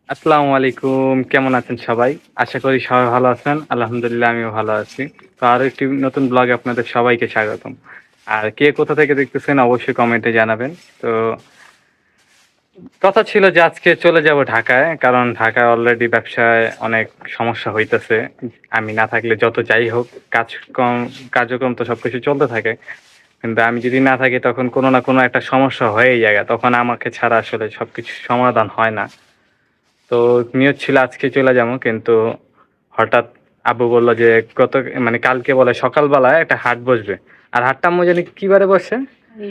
আসসালামু আলাইকুম। কেমন আছেন সবাই? আশা করি সবাই ভালো আছেন। আলহামদুলিল্লাহ আমিও ভালো আছি। তো আরো একটি নতুন ব্লগে আপনাদের সবাইকে স্বাগতম। আর কে কোথা থেকে দেখতেছেন অবশ্যই কমেন্টে জানাবেন। তো কথা ছিল যে আজকে চলে যাব ঢাকায়। কারণ ঢাকায় অলরেডি ব্যবসায় অনেক সমস্যা হইতেছে। আমি না থাকলে যত যাই হোক কাজকম কার্যক্রম তো সবকিছু চলতে থাকে। কিন্তু আমি যদি না থাকি তখন কোনো না কোনো একটা সমস্যা হয়েই যায়। তখন আমাকে ছাড়া আসলে সবকিছু সমাধান হয় না। তো নিয়ত ছিল আজকে চলে যাবো কিন্তু হঠাৎ আব্বু বলল যে গত মানে কালকে বলে সকালবেলায় একটা হাট বসবে। আর হাটটা আম্মু জানি কি বারে বসে?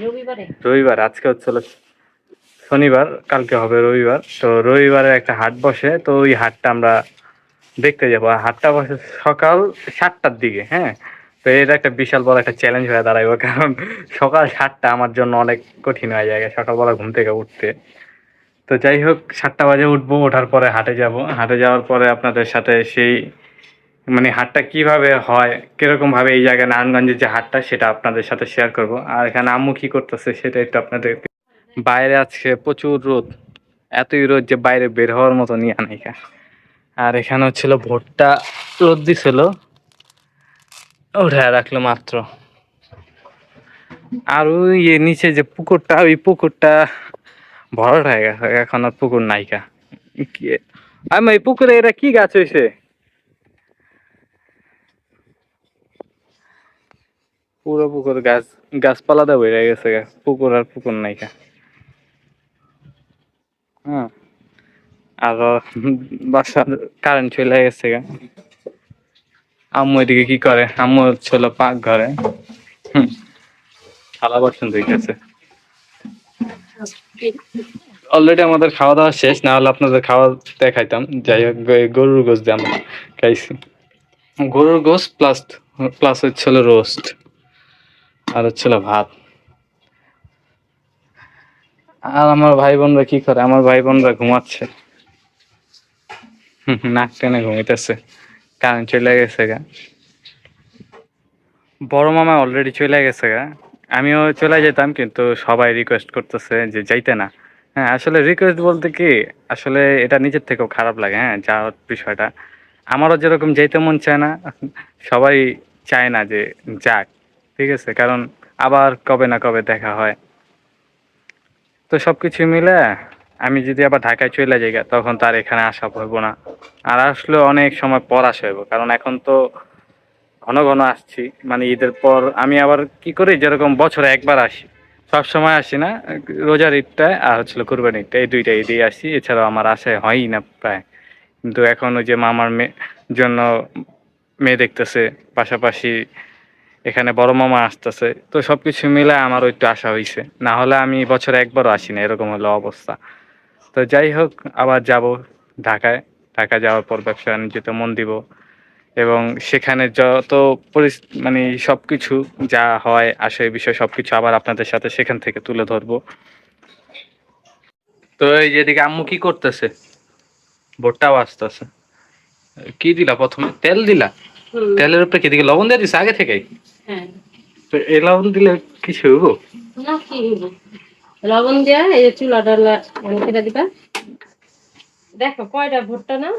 রবিবারে। রবিবার। আজকে হচ্ছে হলো শনিবার, কালকে হবে রবিবার। তো রবিবারে একটা হাট বসে। তো ওই হাটটা আমরা দেখতে যাবো। আর হাটটা বসে সকাল ৭টার দিকে, হ্যাঁ? তো এটা একটা বিশাল বড় একটা চ্যালেঞ্জ হয়ে দাঁড়াইবো। কারণ সকাল ৭টা আমার জন্য অনেক কঠিন হয়ে যায় সকালবেলা ঘুম থেকে উঠতে। তো যাই হোক ৭টা বাজে উঠবো, ওঠার পরে হাটে যাব। হাটে যাওয়ার পরে আপনাদের সাথে সেই মানে হাটটা কিভাবে হয়, কিরকম ভাবে এই জায়গায় নারায়ণগঞ্জের যে হাটটা সেটা আপনাদের সাথে শেয়ার করব। আর এখানে আম্মু কি করতেছে সেটা একটু আপনাদের। বাইরে আজকে প্রচুর রোদ, এতই রোদ যে বাইরে বের হওয়ার মতো নিয়ে আনাইকা। আর এখানে হচ্ছিল ভোটটা রোদ দিছিল, উঠে রাখলো মাত্র। আর ওই নিচে যে পুকুরটা, ওই পুকুরটা ভরাট হয়ে গেছে, এখন আর পুকুর নাইকা। আমি এই পুকুরে এটা কি গাছ হয়েছে? পুরো পুকুর গাছপালা দিয়ে ভরে গেছে পুকুর আর পুকুর নাইকা। হ্যাঁ, আর বাসার কারেন্ট চলে গেছে গা। আম্মু এদিকে কি করে? আম্মু ছিল পাক ঘরে, থালা বাসন ধুইতেছে। অলরেডি আমাদের খাওয়া দাওয়া শেষ, না হলে আপনাদের খাওয়া দেখাইতাম। যাই হোক গরুর গোশ দিয়ে আমরা খাইছি। গরুর গোশ প্লাস প্লাস হচ্ছিল রোস্ট, আর হচ্ছিল ভাত। আর আমার ভাই বোনরা কি করে? আমার ভাই বোনরা ঘুমাচ্ছে, নাক টেনে ঘুমাইতেছে। কারেন্ট চলে গেছে গা। বড় মামা অলরেডি চলে গেছে গা। আমিও চলে যেতাম কিন্তু সবাই রিকোয়েস্ট করতেছে যে যাইতে না। হ্যাঁ, আসলে রিকোয়েস্ট বলতে কি, আসলে এটা নিজের থেকেও খারাপ লাগে। হ্যাঁ, যাওয়ার বিষয়টা আমারও যেরকম যেতে মন চায় না, সবাই চায় না যে যাক। ঠিক আছে, কারণ আবার কবে না কবে দেখা হয়। তো সবকিছু মিলে আমি যদি আবার ঢাকায় চলে যাই গা, তখন তার এখানে আসা হইব না। আর আসলে অনেক সময় পর আসা হইব, কারণ এখন তো ঘন ঘন আসছি। মানে ঈদের পর আমি আবার কি করি, যেরকম বছরে একবার আসি, সব সময় আসি না। রোজার ঈদটায় আর হচ্ছিল কুরবানি ঈদটা, এই দুইটা ঈদেই আসি, এছাড়াও আমার আশায় হয়ই না প্রায়। কিন্তু এখন ওই যে মামার মেয়ে জন্য মেয়ে দেখতেছে, পাশাপাশি এখানে বড় মামা আসতেছে, তো সবকিছু মিলে আমারও একটু আশা হয়েছে। না হলে আমি বছরে একবারও আসি না, এরকম হলো অবস্থা। তো যাই হোক, আবার যাব ঢাকায়। ঢাকা যাওয়ার পর ব্যবসা বাণিজ্যতে মন দিব, এবং সেখানে যত মানে সবকিছু যা হয় আসে বিষয় সবকিছু আবার আপনাদের সাথে সেখান থেকে তুলে ধরবো। তো এই যেদিকে আম্মু কি করতেছে, ভুট্টাও আসতেছে। কি দিলা প্রথমে? তেল দিলা? তেলের উপরে কি দিকে লবণ দিয়ে দিছে আগে থেকেই? হ্যাঁ। তো এই লবণ দিলে কিছু হইব না, কি হইব? লবণ দিয়া এই যে চুলাটা কেটে দিবা। দেখো কয়টা ভুট্টা না,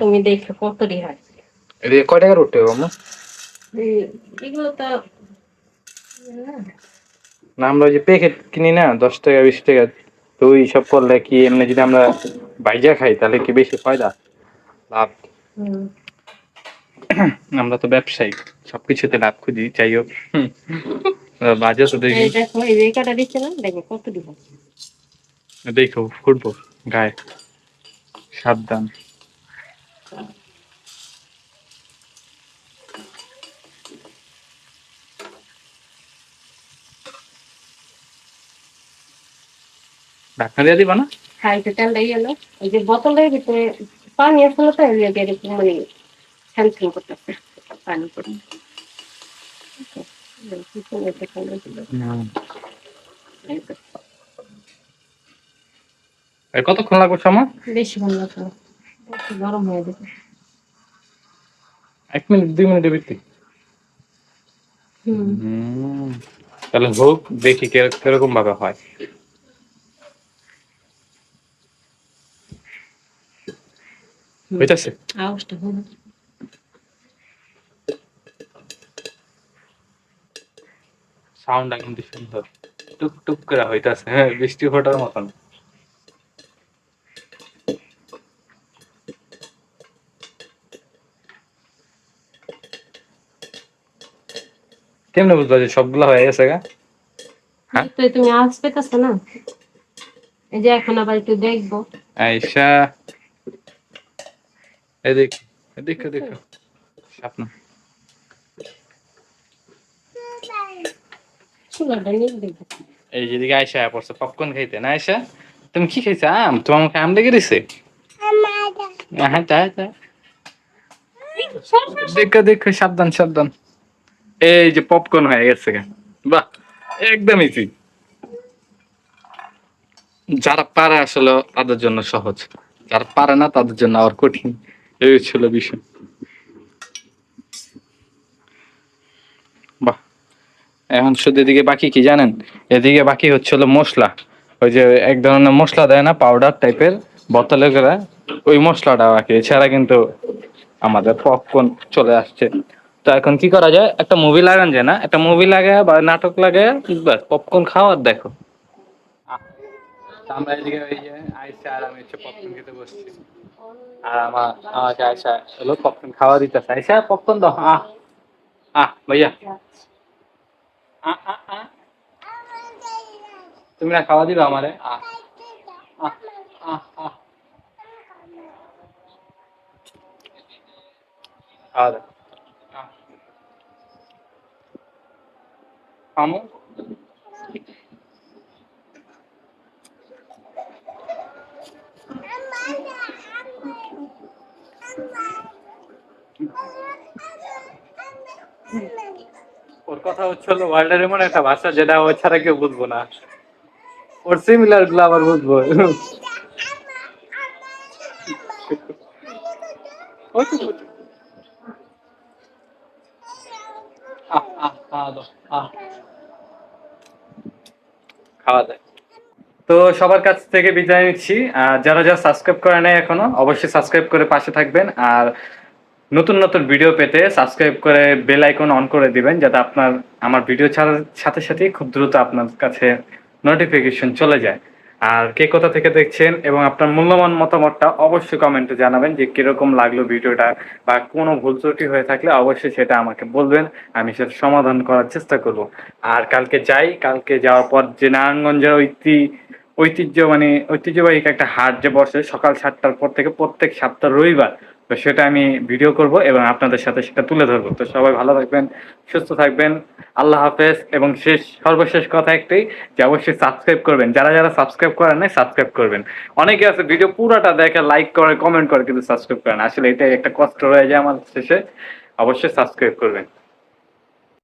তুমি দেখো কতটি হয়। এদিকে কয় টাকার উঠতে হবে আম্মু? এগুলো তো না, আমরা ওই যে প্যাকেট কিনি না 10 টাকা 20 টাকা, তো ওই সব করলে কি এমনি যদি আমরা বাইজা খাই তাহলে কি বেশি ফায়দা লাভ? আমরা তো ব্যবসায়ী, সবকিছুতে লাভ খুঁজি। যাই হোক, বাজে তো দেখি। দেখো এই যে কটা দিচ্ছে না, দেখো কতটি হয়। দেখো ফুটবো গায়ে, সাবধান। ঢাকনা দিয়ে দিবা না? হ্যাঁ, একটু তেলটা গেল। ওই যে বোতলের ভিতরে পানি আসলে তো এরকম মানে হ্যান্ডফিল করতেছে পানি করে। কতক্ষণ লাগবে সময়? বেশি ভালো লাগলো, গরম হয়ে যাবে। 1 মিনিট 2 মিনিটের ভিত্তি। তাহলে হোক, দেখি কিরকম ভাবে হয়। হইতাছে আওয়াজটা হলো। সাউন্ডটা কিন্তু সুন্দর, টুক টুক করে হইতাছে, হ্যাঁ বৃষ্টি ফোটার মতন। কেমনে বুঝবা যে সবগুলা হয়ে গেছে গা? হ্যাঁ তো তুমি আওয়াজ পেতেছ না? এই যে এখন আবার একটু দেখবো। আয়শা, এদিক এদিকে দেখো স্বপ্ন। চুলাটা নিয়ে দেখবো। এই যেদিকে আয়শা পড়ছে পপকর্ন খাইতে, না আয়শা? তুমি কি খাইছো? আম? তোমার মুখে আম লেগে দিছে? হ্যাঁ তাই তাই। দেখো দেখো, সাবধান সাবধান। এই যে পপকর্ন হয়ে গেছে গা। বাহ, একদম ইজি। যারা পারে আসলে তাদের জন্য সহজ, যারা পারে না তাদের জন্য আবার কঠিন। এই ছিল বিষয়। বাহ, এখন শুধু এদিকে বাকি কি জানেন? এদিকে বাকি হচ্ছে হলো মশলা। ওই যে এক ধরনের মশলা দেয় না, পাউডার টাইপের বোতলে করে, ওই মশলাটা বাকি। এছাড়া কিন্তু আমাদের পপকর্ন চলে আসছে। তো এখন কি করা যায়? একটা মুভি লাগান যায় না, একটা মুভি লাগায় বা নাটক লাগায় ব্যাস পপকর্ন খাওয়ার দেখো। তো আমরা এদিকে ওই যে আয়সা আর আমি হচ্ছে পপকর্ন খেতে বসছি। আর আমাকে আয়সা হলো পপকর্ন খাওয়া দিতেছে। আয়সা পপকর্ন দাও। আহ আহ ভাইয়া, আহ আহ আহ, তুমি না খাওয়া দিবে আমারে? আহ আহ আহ আহ, খাওয়া দাও। আহ, আমু, ওর কথা হচ্ছে হলো ওয়ার্ল্ডের এমন একটা ভাষা যেটা ও ছাড়া কেউ বুঝবো না। ওর সিমিলার গুলো আবার বুঝবো। ওই তো, আহ আহ খাওয়া দাও। আহ, খাওয়া দাও। তো সবার কাছ থেকে বিদায় নিচ্ছি। আর যারা যারা সাবস্ক্রাইব করে নাই এখনো, অবশ্যই সাবস্ক্রাইব করে পাশে থাকবেন। আর নতুন নতুন ভিডিও পেতে সাবস্ক্রাইব করে বেল আইকন অন করে দিবেন, যাতে আপনার আমার ভিডিও ছাড়ার সাথে সাথে খুব দ্রুত আপনার কাছে নোটিফিকেশন চলে যায়। আর কে কোথা থেকে দেখছেন এবং আপনার মূল্যবান মতামতটা অবশ্যই কমেন্টে জানাবেন যে কিরকম লাগলো ভিডিওটা, বা কোনো ভুল ত্রুটি হয়ে থাকলে অবশ্যই সেটা আমাকে বলবেন। আমি সেটা সমাধান করার চেষ্টা করব। আর কালকে যাই, কালকে যাওয়ার পর যে নারায়ণগঞ্জের মানে ঐতিহ্যবাহী একটা হাট যে বসে সকাল 7টার পর থেকে প্রত্যেক সপ্তাহ রবিবার, তো সেটা আমি ভিডিও করব এবং আপনাদের সাথে সেটা তুলে ধরবো। তো সবাই ভালো থাকবেন, সুস্থ থাকবেন। আল্লাহ হাফেজ। এবং সর্বশেষ কথা একটাই, যে অবশ্যই সাবস্ক্রাইব করবেন। যারা যারা সাবস্ক্রাইব করেন নাই সাবস্ক্রাইব করবেন। অনেকে আছে ভিডিও পুরোটা দেখে, লাইক করে, কমেন্ট করে, কিন্তু সাবস্ক্রাইব করে না। আসলে এটাই একটা কষ্ট রয়ে যায় আমার শেষে। অবশ্যই সাবস্ক্রাইব করবেন।